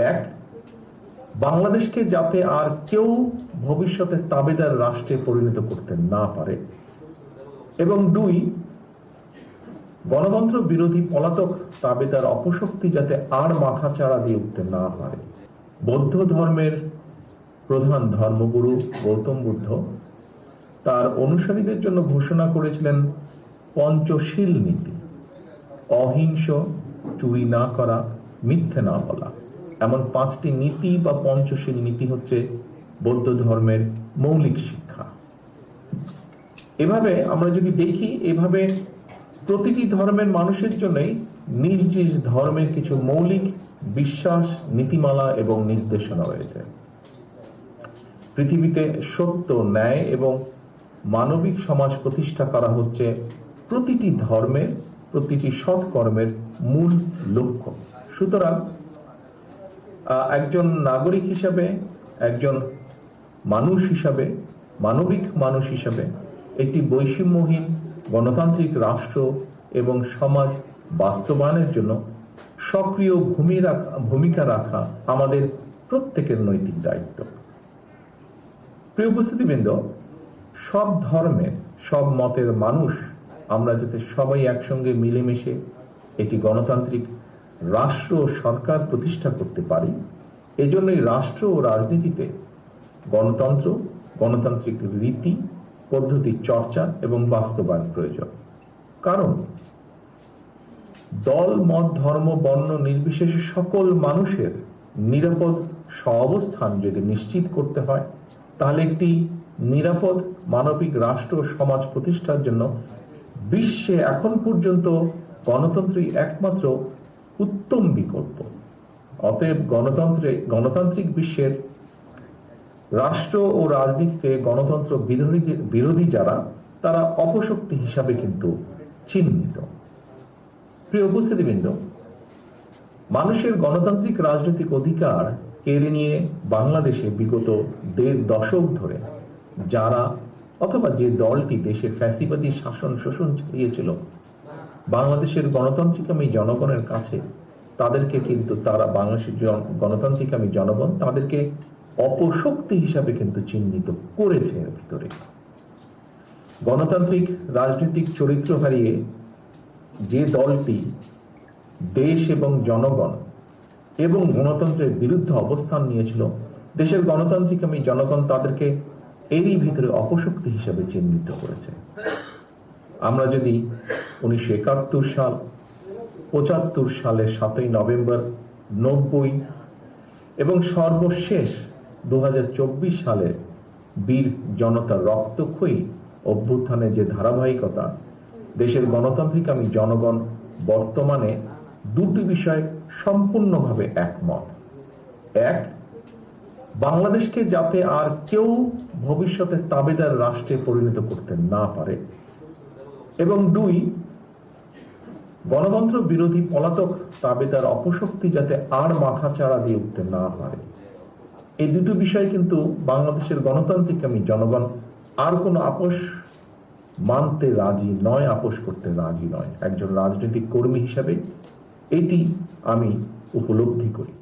এক, বাংলাদেশকে যাতে আর কেউ ভবিষ্যতে তাবেদার রাষ্ট্রে পরিণত করতে না পারে, এবং দুই, গণতন্ত্র বিরোধী পলাতক তাবেদার অপশক্তি যাতে আর মাথাচাড়া দিয়ে উঠতে না পারে। বৌদ্ধ ধর্মের প্রধান ধর্মগুরু গৌতম বুদ্ধ তার অনুসারীদের জন্য ঘোষণা করেছিলেন পঞ্চশীল নীতি: অহিংস, চুরি না করা, মিথ্যে না বলা। এমন 5টি নীতি বা পঞ্চশীল নীতি হচ্ছে বৌদ্ধ ধর্মের মৌলিক শিক্ষা। এভাবে আমরা যদি দেখি, এভাবে প্রতিটি ধর্মের মানুষের জন্যই নিজ নিজ ধর্মের কিছু মৌলিক বিশ্বাস, নীতিমালা এবং নির্দেশনা রয়েছে। পৃথিবীতে সত্য, ন্যায় এবং মানবিক সমাজ প্রতিষ্ঠা করা হচ্ছে প্রতিটি ধর্মের, প্রতিটি সৎকর্মের মূল লক্ষ্য। সুতরাং একজন নাগরিক হিসাবে, একজন মানুষ হিসাবে, মানবিক মানুষ হিসাবে একটি বৈষম্যহীন গণতান্ত্রিক রাষ্ট্র এবং সমাজ বাস্তবায়নের জন্য সক্রিয় ভূমিকা রাখা আমাদের প্রত্যেকের নৈতিক দায়িত্ব। প্রিয় উপস্থিতিবৃন্দ, সব ধর্মের, সব মতের মানুষ আমরা যাতে সবাই একসঙ্গে মিলেমিশে একটি গণতান্ত্রিক রাষ্ট্র ও সরকার প্রতিষ্ঠা করতে পারি, এজন্যই রাষ্ট্র ও রাজনীতিতে গণতন্ত্র, গণতান্ত্রিক রীতি পদ্ধতি চর্চা এবং বাস্তবায়ন প্রয়োজন। কারণ দল, মত, ধর্ম, বর্ণ নির্বিশেষে সকল মানুষের নিরাপদ সহাবস্থান যদি নিশ্চিত করতে হয়, তাহলে একটি নিরাপদ মানবিক রাষ্ট্র ও সমাজ প্রতিষ্ঠার জন্য বিশ্বে এখন পর্যন্ত গণতন্ত্রই একমাত্র উত্তম বিকল্প। অতএব গণতান্ত্রিক বিশ্বের রাষ্ট্র ও রাজনীতিতে গণতন্ত্র বিরোধী যারা, তারা অপশক্তি হিসাবে কিন্তু চিহ্নিত। প্রিয় উপস্থিতিবৃন্দ, মানুষের গণতান্ত্রিক রাজনৈতিক অধিকার কেড়ে নিয়ে বাংলাদেশে বিগত 1.5 দশক ধরে যারা অথবা যে দলটি দেশে ফ্যাসিবাদী শাসন শোষণ চালিয়েছিল, বাংলাদেশের গণতান্ত্রিকামী জনগণের কাছে তাদেরকে কিন্তু তারা, বাংলাদেশের গণতান্ত্রিকামী জনগণ তাদেরকে অপশক্তি হিসাবে কিন্তু চিহ্নিত করেছে। এর ভিতরে গণতান্ত্রিক রাজনৈতিক চরিত্র হারিয়ে যে দলটি দেশ এবং জনগণ এবং গণতন্ত্রের বিরুদ্ধে অবস্থান নিয়েছিল, দেশের গণতান্ত্রিকামী জনগণ তাদেরকে এরই ভিতরে অপশক্তি হিসাবে চিহ্নিত করেছে। আমরা যদি 1971 সাল, 75 সালের 7ই নভেম্বর, 90 এবং সর্বশেষ 2024 সালে বীর জনতার রক্তক্ষয়ী অভ্যুত্থানের যে ধারাবাহিকতা, দেশের গণতান্ত্রিকামী জনগণ বর্তমানে দুটি বিষয় সম্পূর্ণভাবে একমত। এক, বাংলাদেশকে যাতে আর কেউ ভবিষ্যতে তাবেদার রাষ্ট্রে পরিণত করতে না পারে, এবং দুই, গণতন্ত্র বিরোধী পলাতক তাবেদার অপশক্তি যাতে আর মাথাচাড়া দিয়ে উঠতে না পারে। এই দুটো বিষয় কিন্তু বাংলাদেশের গণতান্ত্রিকামী জনগণ আর কোনো আপোষ মানতে রাজি নয়, আপোষ করতে রাজি নয়। একজন রাজনৈতিক কর্মী হিসাবে এটি আমি উপলব্ধি করি।